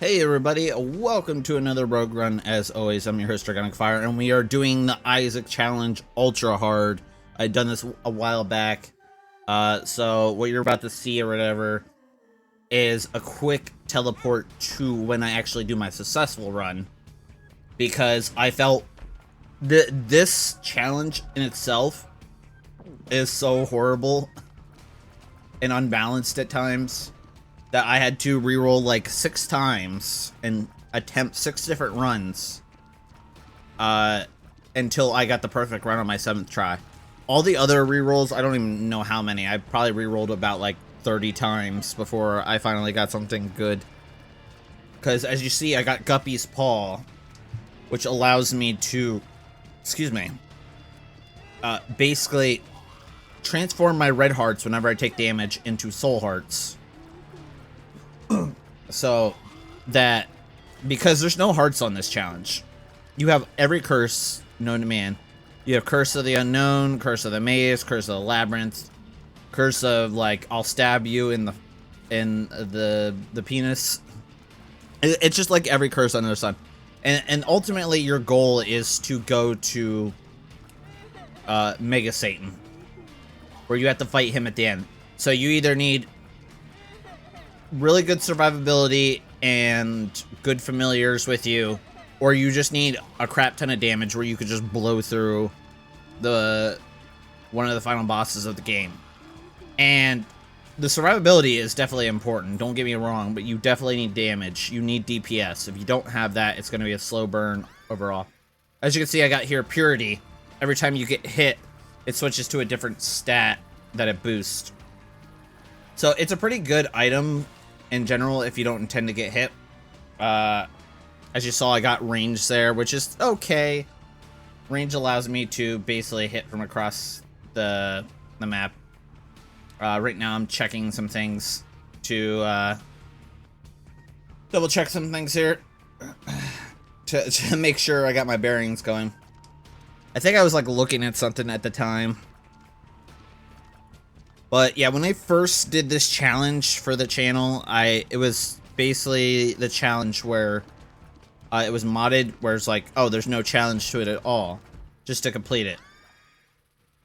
Hey everybody, welcome to another Rogue Run. As always, I'm your host, Dragonic Fire, and we are doing the Isaac Challenge Ultra Hard. I'd done this a while back, so what you're about to see or whatever is a quick teleport to when I actually do my successful run, because I felt that this challenge in itself is so horrible and unbalanced at times that I had to reroll like 6 times and attempt 6 different runs until I got the perfect run on my 7th try. All the other rerolls, I don't even know how many. I probably rerolled about like 30 times before I finally got something good. Because as you see, I got Guppy's Paw, which allows me to, basically transform my red hearts whenever I take damage into soul hearts. So that, because there's no hearts on this challenge, you have every curse known to man. You have Curse of the Unknown, Curse of the Maze, Curse of the Labyrinth, Curse of, like, I'll stab you in the penis. It's just like every curse under the sun. And ultimately your goal is to go to Mega Satan, where you have to fight him at the end. So you either need really good survivability and good familiars with you, or you just need a crap ton of damage where you could just blow through one of the final bosses of the game. And the survivability is definitely important, don't get me wrong, but you definitely need damage. You need DPS. If you don't have that, it's going to be a slow burn overall. As you can see, I got here Purity. Every time you get hit, it switches to a different stat that it boosts. So it's a pretty good item in general if you don't intend to get hit. As you saw, I got range there, which is okay. Range allows me to basically hit from across the map. Right now I'm checking some things to double check some things here to make sure I got my bearings going. I think I was like looking at something at the time. But yeah, when I first did this challenge for the channel, it was basically the challenge where it was modded, where it's like, oh, there's no challenge to it at all, just to complete it.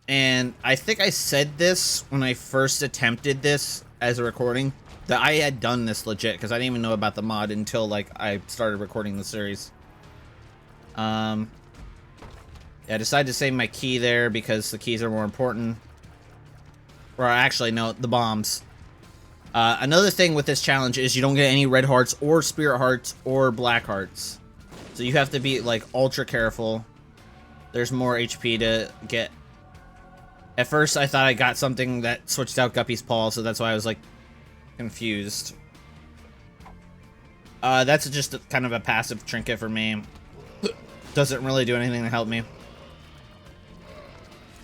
And I think I said this when I first attempted this as a recording, that I had done this legit, because I didn't even know about the mod until like I started recording the series. Yeah, I decided to save my key there because the keys are more important. Or actually, no, the bombs. Another thing with this challenge is you don't get any red hearts or spirit hearts or black hearts. So you have to be, like, ultra careful. There's more HP to get. At first, I thought I got something that switched out Guppy's Paw, so that's why I was, like, confused. That's just kind of a passive trinket for me. Doesn't really do anything to help me.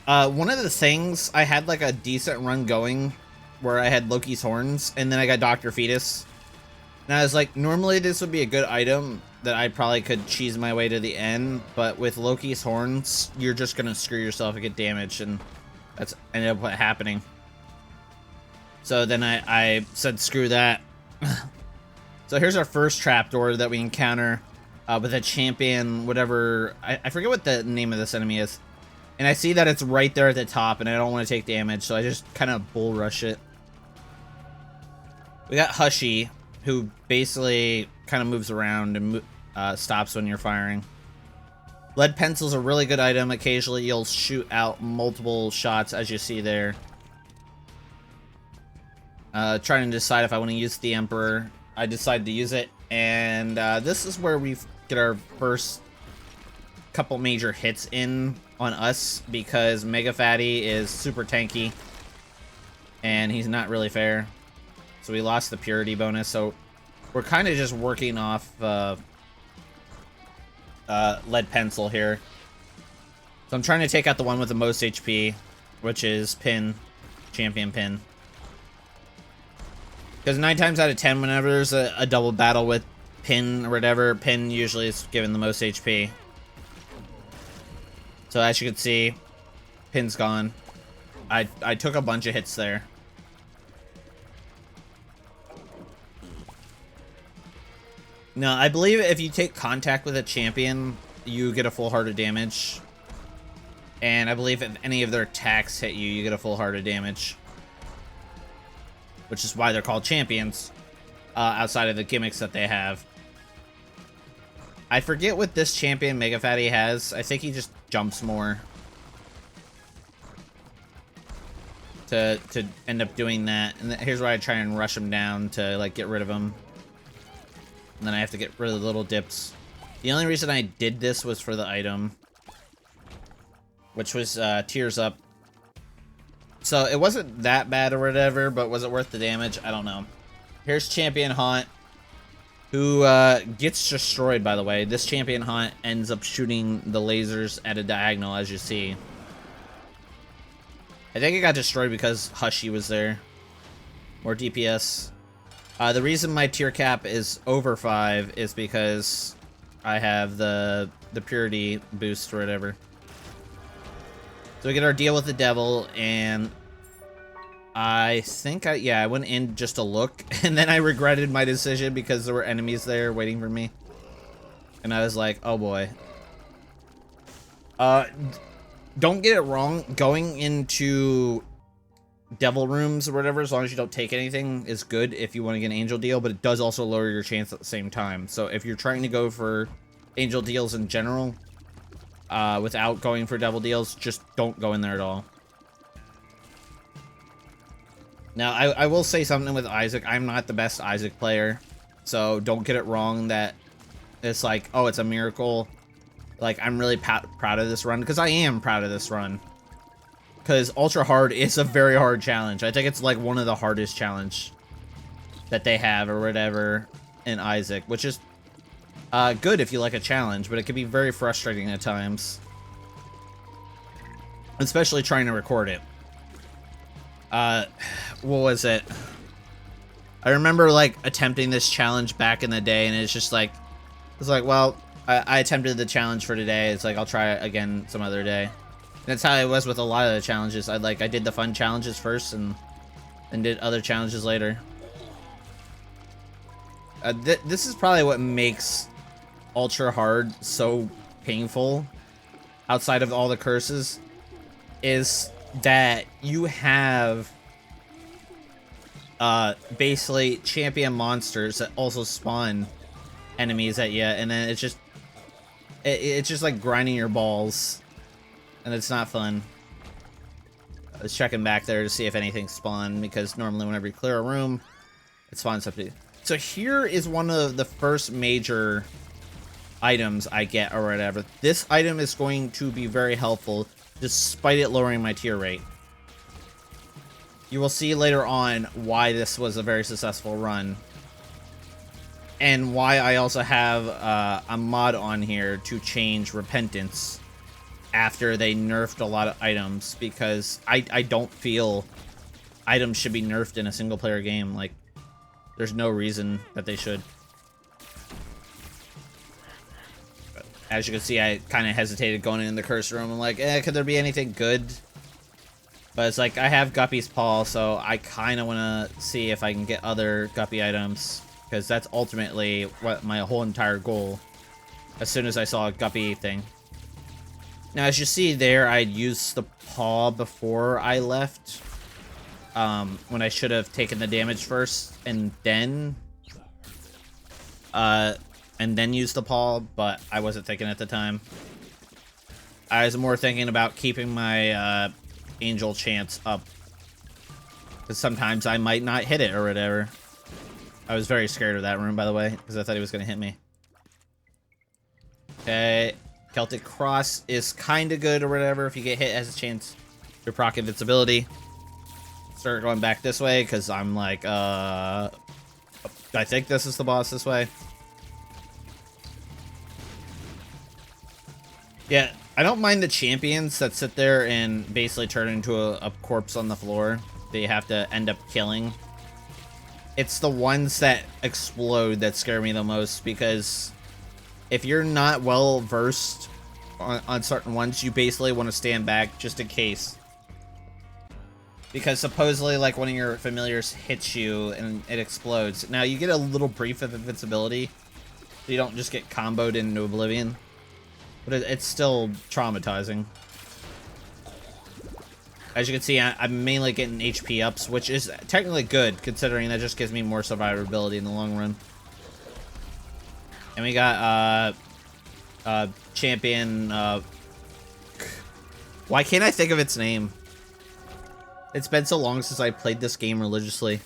One of the things, I had like a decent run going where I had Loki's Horns, and then I got Dr. Fetus. And I was like, normally this would be a good item that I probably could cheese my way to the end, but with Loki's Horns, you're just gonna screw yourself and get damaged, and that's ended up happening. So then I said, screw that. So here's our first trapdoor that we encounter with a champion, whatever, I forget what the name of this enemy is. And I see that it's right there at the top, and I don't want to take damage, so I just kind of bull rush it. We got Hushy, who basically kind of moves around and stops when you're firing. Lead Pencil's a really good item. Occasionally you'll shoot out multiple shots, as you see there. Trying to decide if I want to use the Emperor. I decided to use it, and this is where we get our first couple major hits in on us, because Mega Fatty is super tanky and he's not really fair. So we lost the Purity bonus, so we're kind of just working off Lead Pencil here. So I'm trying to take out the one with the most HP, which is Champion Pin. Because 9 times out of 10, whenever there's a double battle with Pin or whatever, Pin usually is given the most HP. So as you can see, Pin's gone. I took a bunch of hits there. No, I believe if you take contact with a champion, you get a full heart of damage. And I believe if any of their attacks hit you, you get a full heart of damage. Which is why they're called champions, outside of the gimmicks that they have. I forget what this champion Mega Fatty has. I think he just jumps more. To end up doing that. And here's where I try and rush him down to, like, get rid of him. And then I have to get rid of the little dips. The only reason I did this was for the item. Which was, Tears Up. So, it wasn't that bad or whatever, but was it worth the damage? I don't know. Here's Champion Haunt, who, gets destroyed, by the way. This Champion Haunt ends up shooting the lasers at a diagonal, as you see. I think it got destroyed because Hushy was there. More DPS. The reason my tier cap is over 5 is because I have the purity boost or whatever. So we get our deal with the devil, and I think I went in just to look, and then I regretted my decision because there were enemies there waiting for me. And I was like, oh boy. Don't get it wrong, going into devil rooms or whatever, as long as you don't take anything, is good if you want to get an angel deal, but it does also lower your chance at the same time. So if you're trying to go for angel deals in general, without going for devil deals, just don't go in there at all. Now, I will say something with Isaac. I'm not the best Isaac player, so don't get it wrong that it's like, oh, it's a miracle. Like, I'm really proud of this run, because I am proud of this run. Because Ultra Hard is a very hard challenge. I think it's like one of the hardest challenge that they have or whatever in Isaac, which is good if you like a challenge, but it can be very frustrating at times. Especially trying to record it. What was it? I remember, like, attempting this challenge back in the day, and it's just like, well, I attempted the challenge for today. It's like, I'll try it again some other day. And that's how it was with a lot of the challenges. I did the fun challenges first and did other challenges later. This is probably what makes Ultra Hard so painful, outside of all the curses, is that you have basically champion monsters that also spawn enemies at you, and then it's just like grinding your balls, and it's not fun. I was checking back there to see if anything spawned, because normally whenever you clear a room, it spawns something. So here is one of the first major items I get or whatever. This item is going to be very helpful, despite it lowering my tier rate. You will see later on why this was a very successful run. And why I also have a mod on here to change Repentance after they nerfed a lot of items, because I don't feel items should be nerfed in a single player game. Like, there's no reason that they should. But as you can see, I kind of hesitated going in the curse room. I'm like, could there be anything good? But it's like, I have Guppy's Paw, so I kind of want to see if I can get other Guppy items, because that's ultimately what my whole entire goal, as soon as I saw a Guppy thing. Now, as you see there, I used the paw before I left, when I should have taken the damage first, and then used the paw, but I wasn't thinking at the time. I was more thinking about keeping my, angel chance up, because sometimes I might not hit it or whatever. I was very scared of that room, by the way, because I thought he was going to hit me. Okay, Celtic Cross is kind of good or whatever. If you get hit, it has a chance to proc invincibility. Start going back this way, because I'm like, I think this is the boss this way. Yeah, I don't mind the champions that sit there and basically turn into a corpse on the floor that you have to end up killing. It's the ones that explode that scare me the most, because if you're not well versed on certain ones, you basically want to stand back just in case. Because supposedly, like, one of your familiars hits you and it explodes. Now, you get a little brief of invincibility, So you don't just get comboed into oblivion. But it's still traumatizing. As you can see, I'm mainly getting HP ups, which is technically good, considering that just gives me more survivability in the long run. And we got, champion, why can't I think of its name? It's been so long since I played this game religiously.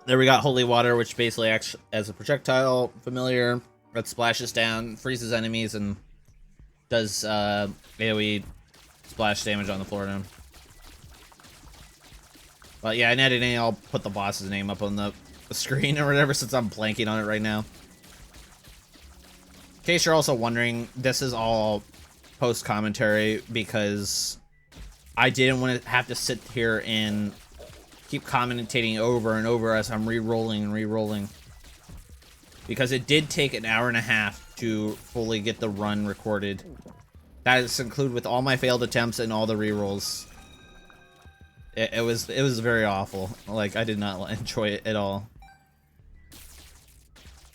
There we got Holy Water, which basically acts as a projectile familiar that splashes down, freezes enemies, and does, AoE splash damage on the floor now. But yeah, in editing, I'll put the boss's name up on the screen or whatever, since I'm blanking on it right now. In case you're also wondering, this is all post-commentary because I didn't want to have to sit here and keep commentating over and over as I'm re-rolling and re-rolling. Because it did take an hour and a half to fully get the run recorded. That is included with all my failed attempts and all the re-rolls. It was very awful. Like, I did not enjoy it at all.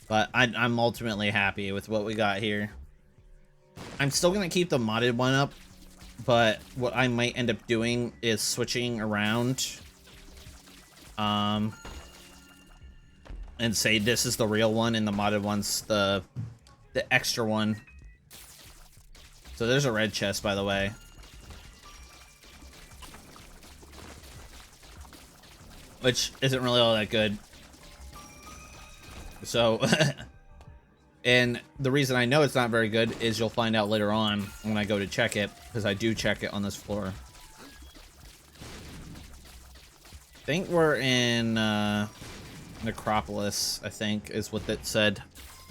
But I'm ultimately happy with what we got here. I'm still gonna keep the modded one up, but what I might end up doing is switching around. And say this is the real one and the modded one's the extra one. So there's a red chest, by the way. Which isn't really all that good. So, and the reason I know it's not very good is you'll find out later on when I go to check it, because I do check it on this floor. I think we're in Necropolis, I think, is what it said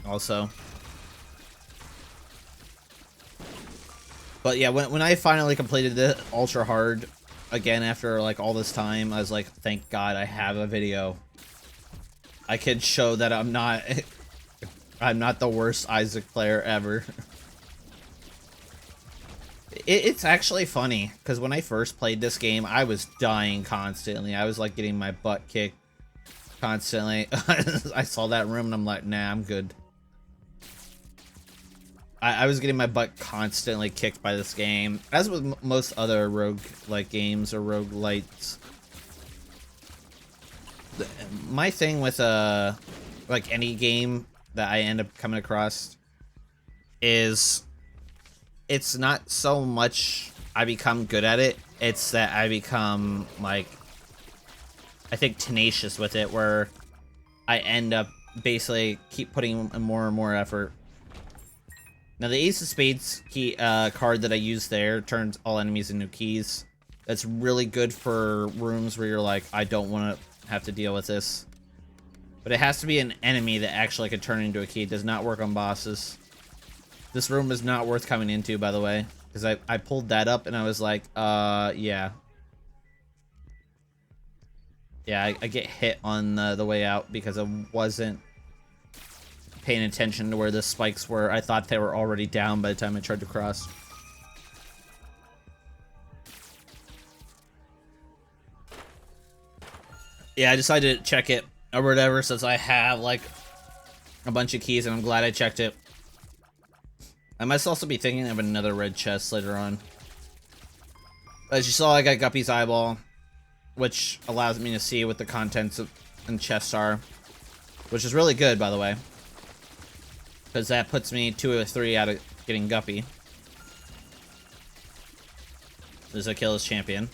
also. But yeah, when I finally completed it ultra hard again after like all this time, I was like, thank God I have a video. I can show that I'm not the worst Isaac player ever. It's actually funny because when I first played this game, I was dying constantly. I was like getting my butt kicked constantly. I saw that room and I'm like, nah, I'm good. I was getting my butt constantly kicked by this game, as with most other rogue-like games or roguelites. My thing with like any game that I end up coming across is it's not so much I become good at it, it's that I become like, I think, tenacious with it, where I end up basically keep putting in more and more effort. Now the Ace of Spades key card that I use there turns all enemies into keys. That's really good for rooms where you're like, I don't want to have to deal with this. But it has to be an enemy that actually could turn into a key. It does not work on bosses. This room is not worth coming into, by the way, because I pulled that up and I was like, yeah. Yeah, I get hit on the way out because I wasn't paying attention to where the spikes were. I thought they were already down by the time I tried to cross. Yeah, I decided to check it or whatever since I have like a bunch of keys and I'm glad I checked it. I must also be thinking of another red chest later on. As you saw, I got Guppy's eyeball, which allows me to see what the contents of and chests are, which is really good, by the way, because that puts me 2 or 3 out of getting Guppy. There's a kill his champion.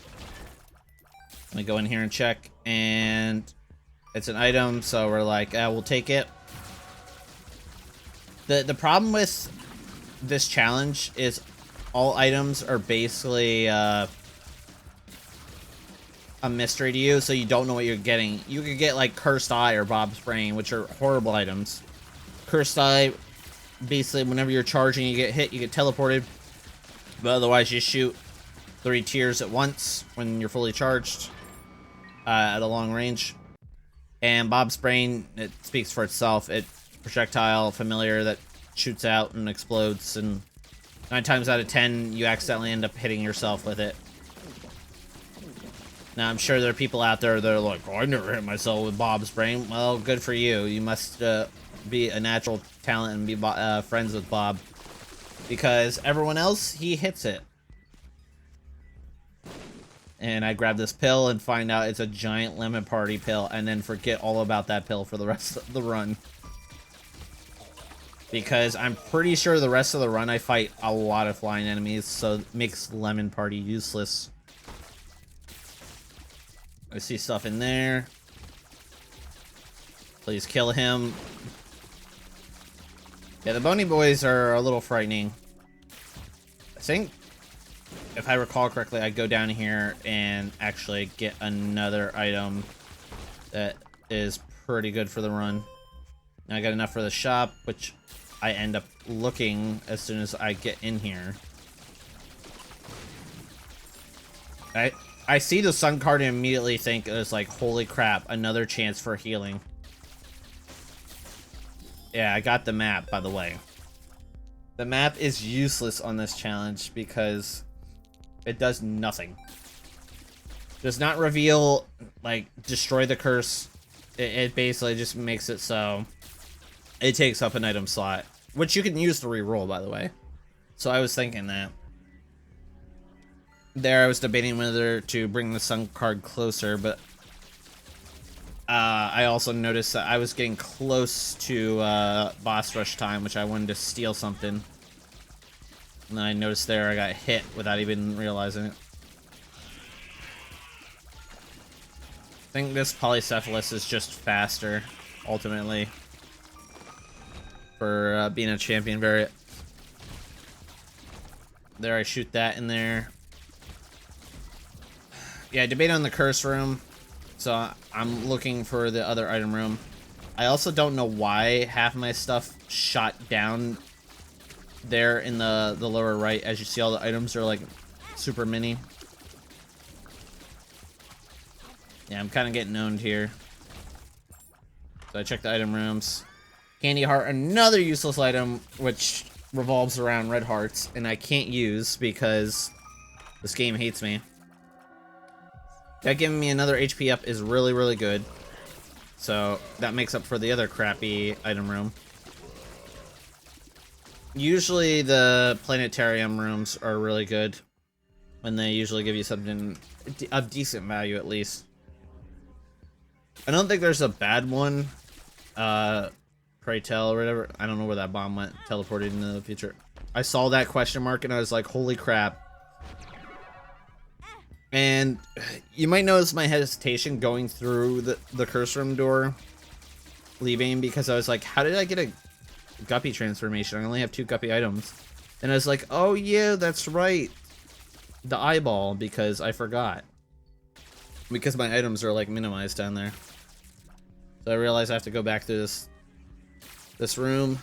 Let me go in here and check, and it's an item, so we're like, we'll take it. The problem with this challenge is all items are basically a mystery to you, so you don't know what you're getting. You could get like Cursed Eye or Bob's Brain, which are horrible items. Cursed Eye, basically whenever you're charging, you get hit, you get teleported. But otherwise, you shoot 3 tiers at once when you're fully charged at a long range. And Bob's Brain, it speaks for itself. It's a projectile familiar that shoots out and explodes, and 9 times out of 10, you accidentally end up hitting yourself with it. Now, I'm sure there are people out there that are like, oh, I never hit myself with Bob's brain. Well, good for you. You must be a natural talent and be friends with Bob. Because everyone else, he hits it. And I grab this pill and find out it's a giant lemon party pill, and then forget all about that pill for the rest of the run. Because I'm pretty sure the rest of the run I fight a lot of flying enemies, so it makes lemon party useless. I see stuff in there. Please kill him. Yeah, the bony boys are a little frightening. I think, if I recall correctly, I go down here and actually get another item that is pretty good for the run. Now I got enough for the shop, which I end up looking as soon as I get in here. I see the sun card and immediately think it's like, holy crap, another chance for healing. Yeah, I got the map, by the way. The map is useless on this challenge because it does nothing. Does not reveal, like, destroy the curse. It basically just makes it so it takes up an item slot, which you can use to reroll, by the way. So I was thinking that. There, I was debating whether to bring the sun card closer, but I also noticed that I was getting close to boss rush time, which I wanted to steal something. And then I noticed there I got hit without even realizing it. I think this polycephalus is just faster, ultimately, for being a champion variant. There, I shoot that in there. Yeah, debate on the curse room. So I'm looking for the other item room. I also don't know why half my stuff shot down there in the lower right. As you see, all the items are like super mini. Yeah, I'm kind of getting owned here. So I check the item rooms. Candy heart, another useless item, which revolves around red hearts, and I can't use because this game hates me. That giving me another HP up is really, really good. So that makes up for the other crappy item room. Usually the planetarium rooms are really good when they usually give you something of decent value, at least. I don't think there's a bad one. Pray tell or whatever. I don't know where that bomb went. Teleported into the future. I saw that question mark and I was like, holy crap. And you might notice my hesitation going through the curse room door, leaving, because I was like, how did I get a guppy transformation? I only have 2 guppy items. And I was like, oh yeah, that's right. The eyeball, because I forgot. Because my items are like minimized down there. So I realized I have to go back through this room.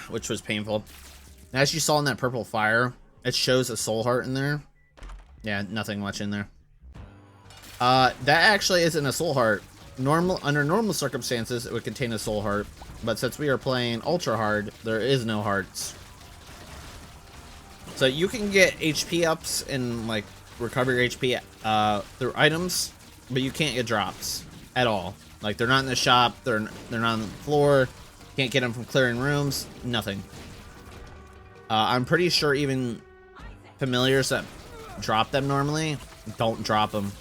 Which was painful. As you saw in that purple fire, it shows a soul heart in there. Yeah, nothing much in there. That actually isn't a soul heart. Under normal circumstances, it would contain a soul heart. But since we are playing ultra hard, there is no hearts. So you can get HP ups and like recover your HP through items, but you can't get drops at all. Like they're not in the shop, they're not on the floor. Can't get them from clearing rooms. Nothing. I'm pretty sure even familiars that drop them normally don't drop them.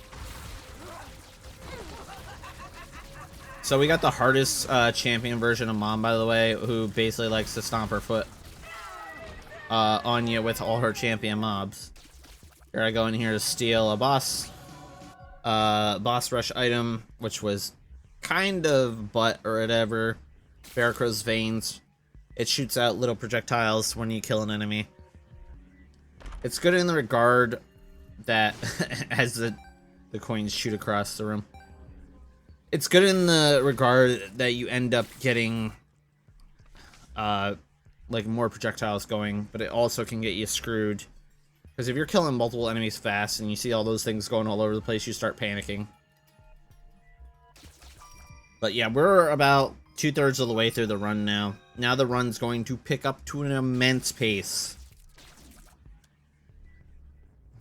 So we got the hardest champion version of Mom, by the way, who basically likes to stomp her foot on you with all her champion mobs. Here I go in here to steal a boss rush item, which was kind of butt or whatever. Barracrow's veins. It shoots out little projectiles when you kill an enemy. It's good in the regard that as the coins shoot across the room. It's good in the regard that you end up getting like more projectiles going, but it also can get you screwed. Because if you're killing multiple enemies fast and you see all those things going all over the place, you start panicking. But yeah, we're about 2/3 of the way through the run now. Now the run's going to pick up to an immense pace.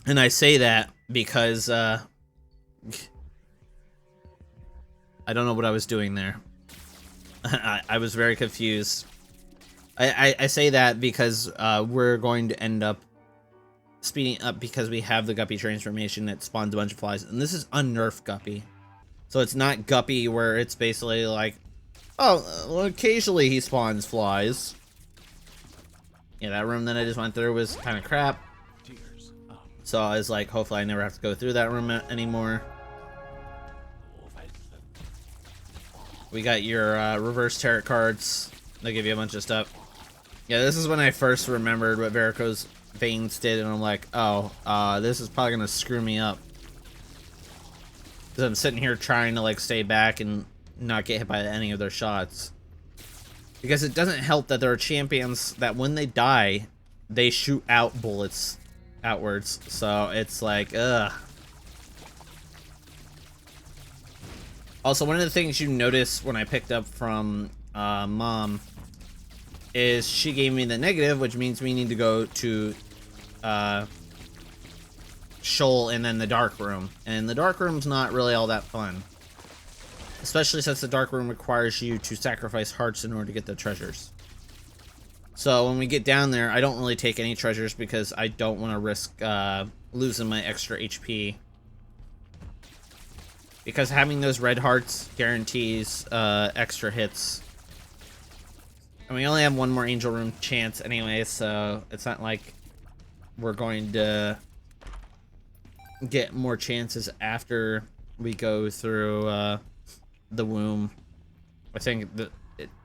And I say that because I don't know what I was doing there. I was very confused. I say that because we're going to end up speeding up because we have the Guppy transformation that spawns a bunch of flies. And this is unnerfed Guppy. So it's not Guppy where it's basically like, oh, well, occasionally he spawns flies. Yeah, that room that I just went through was kind of crap. So I was like, hopefully I never have to go through that room anymore. We got your reverse tarot cards. They give you a bunch of stuff. Yeah, this is when I first remembered what Varicose Veins did, and I'm like, oh, this is probably gonna screw me up. Because I'm sitting here trying to like stay back and not get hit by any of their shots. Because it doesn't help that there are champions that when they die, they shoot out bullets outwards. So it's like, ugh. Also, one of the things you notice when I picked up from Mom is she gave me the negative, which means we need to go to Shoal and then the dark room. And the dark room's not really all that fun. Especially since the dark room requires you to sacrifice hearts in order to get the treasures. So when we get down there, I don't really take any treasures because I don't want to risk losing my extra HP. Because having those red hearts guarantees extra hits. And we only have one more angel room chance anyway, so it's not like we're going to get more chances after we go through the womb. I think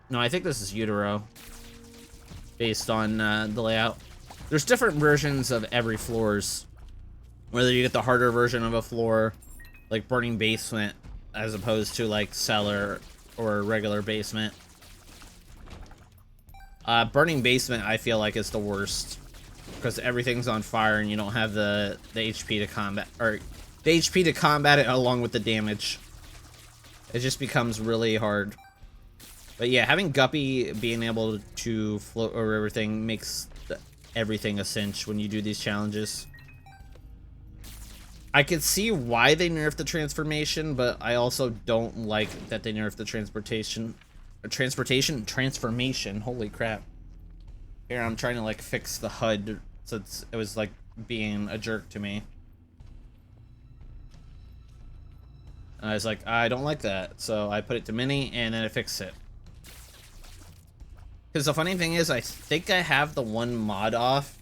no, I think this is utero based on the layout. There's different versions of every floors, whether you get the harder version of a floor like burning basement as opposed to like cellar or regular basement. Burning basement I feel like is the worst because everything's on fire and you don't have the HP to combat, or the HP to combat it along with the damage. It just becomes really hard. But yeah, having Guppy being able to float over everything makes everything a cinch when you do these challenges. I could see why they nerfed the transformation, but I also don't like that they nerfed the transformation. Holy crap. Here, I'm trying to like fix the HUD, so it was like being a jerk to me. And I was like, I don't like that, so I put it to mini, and then it fixed it. Because the funny thing is, I think I have the one mod off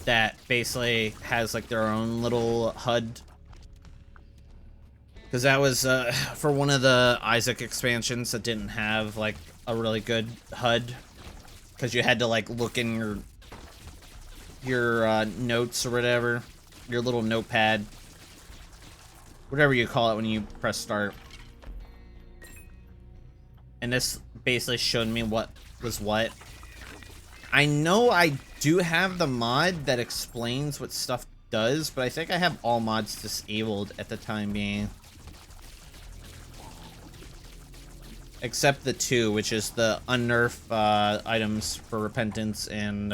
that basically has like their own little HUD. Because that was for one of the Isaac expansions that didn't have like a really good HUD. Because you had to like look in your notes or whatever, your little notepad, whatever you call it when you press start. And this basically showed me what was what. I know I do have the mod that explains what stuff does, but I think I have all mods disabled at the time being. Except the two, which is the unnerf items for repentance and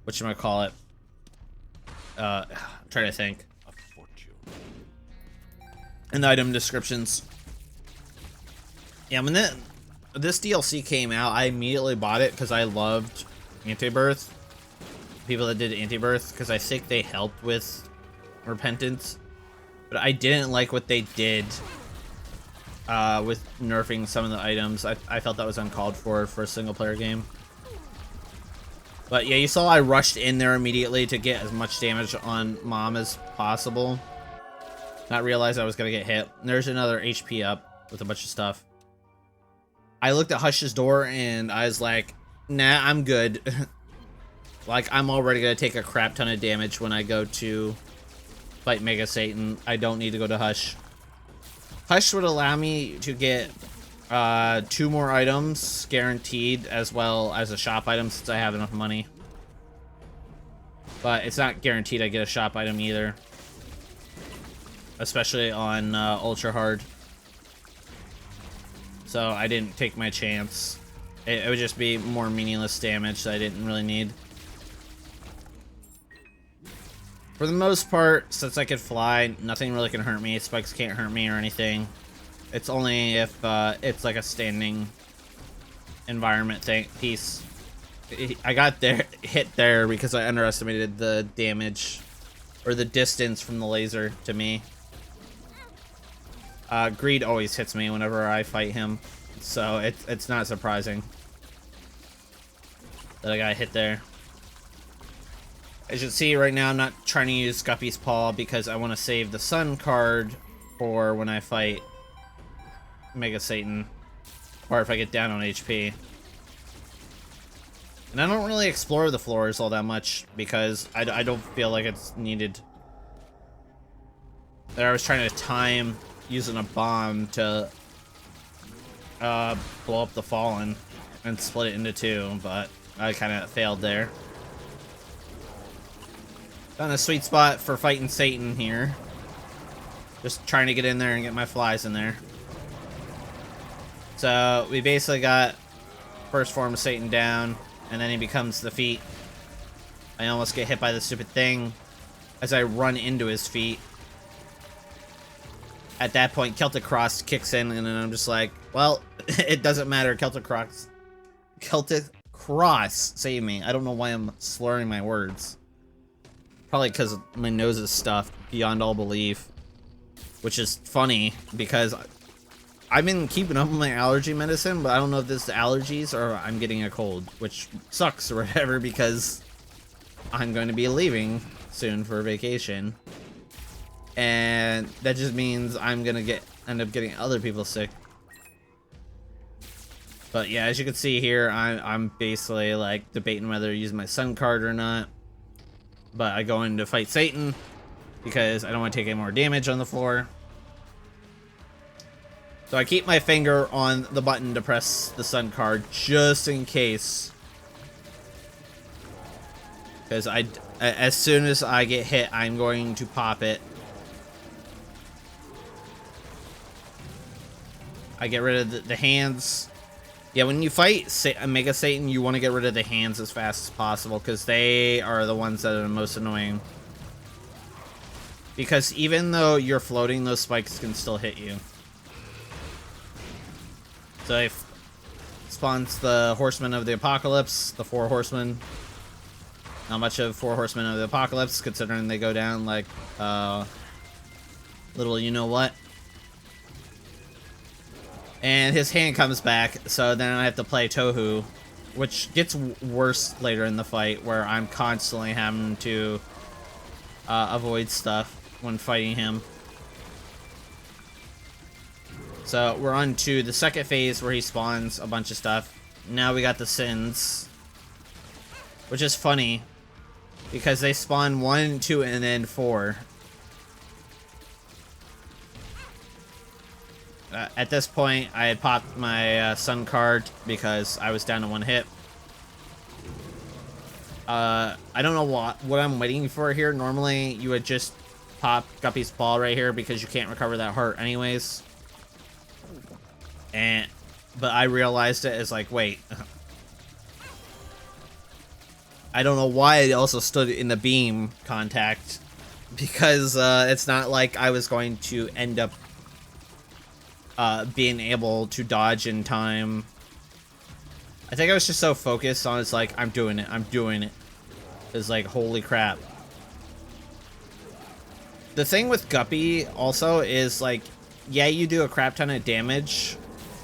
whatchamacallit. I'm trying to think. And the item descriptions. Yeah, when this DLC came out, I immediately bought it because I loved Antibirth. People that did Antibirth, because I think they helped with repentance. But I didn't like what they did with nerfing some of the items. I felt that was uncalled for a single player game. But yeah, you saw I rushed in there immediately to get as much damage on Mom as possible. Not realize I was gonna get hit. There's another HP up with a bunch of stuff. I looked at Hush's door and I was like, nah, I'm good. Like, I'm already gonna take a crap ton of damage when I go to fight Mega Satan. I don't need to go to Hush. Hush would allow me to get 2 more items guaranteed, as well as a shop item since I have enough money. But it's not guaranteed I get a shop item either. Especially on Ultra Hard. So I didn't take my chance. It would just be more meaningless damage that I didn't really need. For the most part, since I could fly, nothing really can hurt me. Spikes can't hurt me or anything. It's only if it's like a standing environment piece. I got hit there because I underestimated the damage or the distance from the laser to me. Greed always hits me whenever I fight him, so it's not surprising that I got hit there. As you can see right now, I'm not trying to use Guppy's Paw because I want to save the Sun card for when I fight Mega Satan, or if I get down on HP. And I don't really explore the floors all that much because I don't feel like it's needed. There I was trying to time using a bomb to blow up the Fallen and split it into two, but I kind of failed there. Found a sweet spot for fighting Satan here. Just trying to get in there and get my flies in there. So we basically got first form of Satan down, and then he becomes the feet. I almost get hit by the stupid thing as I run into his feet. At that point, Celtic Cross kicks in, and then I'm just like, well, it doesn't matter. Celtic Cross save me. I don't know why I'm slurring my words. Probably because my nose is stuffed beyond all belief, which is funny because I've been keeping up with my allergy medicine, but I don't know if this is allergies or I'm getting a cold, which sucks or whatever because I'm going to be leaving soon for vacation. And that just means I'm going to end up getting other people sick. But yeah, as you can see here, I'm basically like debating whether to use my Sun card or not. But I go in to fight Satan because I don't want to take any more damage on the floor. So I keep my finger on the button to press the Sun card just in case. Because as soon as I get hit, I'm going to pop it. I get rid of the hands. Yeah, when you fight Mega Satan, you want to get rid of the hands as fast as possible because they are the ones that are the most annoying. Because even though you're floating, those spikes can still hit you. So it spawns the Horsemen of the Apocalypse, the 4 Horsemen. Not much of 4 Horsemen of the Apocalypse, considering they go down like little you-know-what. And his hand comes back, so then I have to play Tohu, which gets worse later in the fight, where I'm constantly having to avoid stuff when fighting him. So we're on to the second phase where he spawns a bunch of stuff. Now we got the Sins, which is funny, because they spawn 1, 2, and then 4. At this point, I had popped my Sun card because I was down to 1 hit. I don't know what I'm waiting for here. Normally, you would just pop Guppy's Paw right here because you can't recover that heart anyways. But I realized it as like, wait. I don't know why I also stood in the beam contact because it's not like I was going to end up being able to dodge in time. I think I was just so focused on it's like, I'm doing it. It's like, holy crap. The thing with Guppy also is like, yeah, you do a crap ton of damage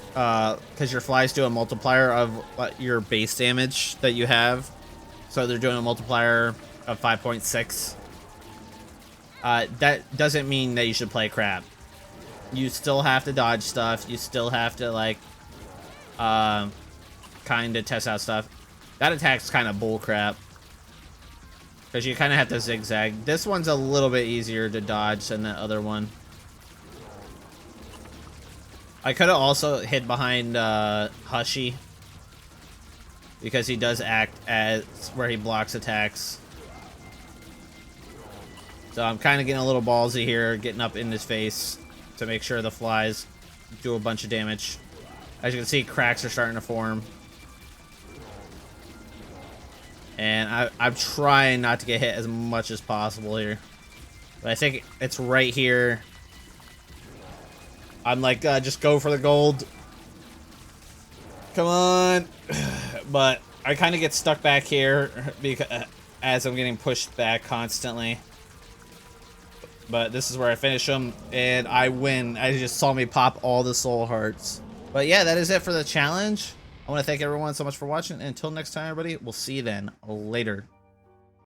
because your flies do a multiplier of your base damage that you have. So they're doing a multiplier of 5.6. That doesn't mean that you should play crap. You still have to dodge stuff. You still have to, like, kind of test out stuff. That attack's kind of bullcrap. Because you kind of have to zigzag. This one's a little bit easier to dodge than that other one. I could have also hid behind Hushy. Because he does act as where he blocks attacks. So I'm kind of getting a little ballsy here, getting up in his face to make sure the flies do a bunch of damage. As you can see, cracks are starting to form. And I'm trying not to get hit as much as possible here. But I think it's right here. I'm like, just go for the gold. Come on. But I kind of get stuck back here because as I'm getting pushed back constantly. But this is where I finish them, and I win. I just saw me pop all the soul hearts. But yeah, that is it for the challenge. I want to thank everyone so much for watching. And until next time, everybody, we'll see you then. Later.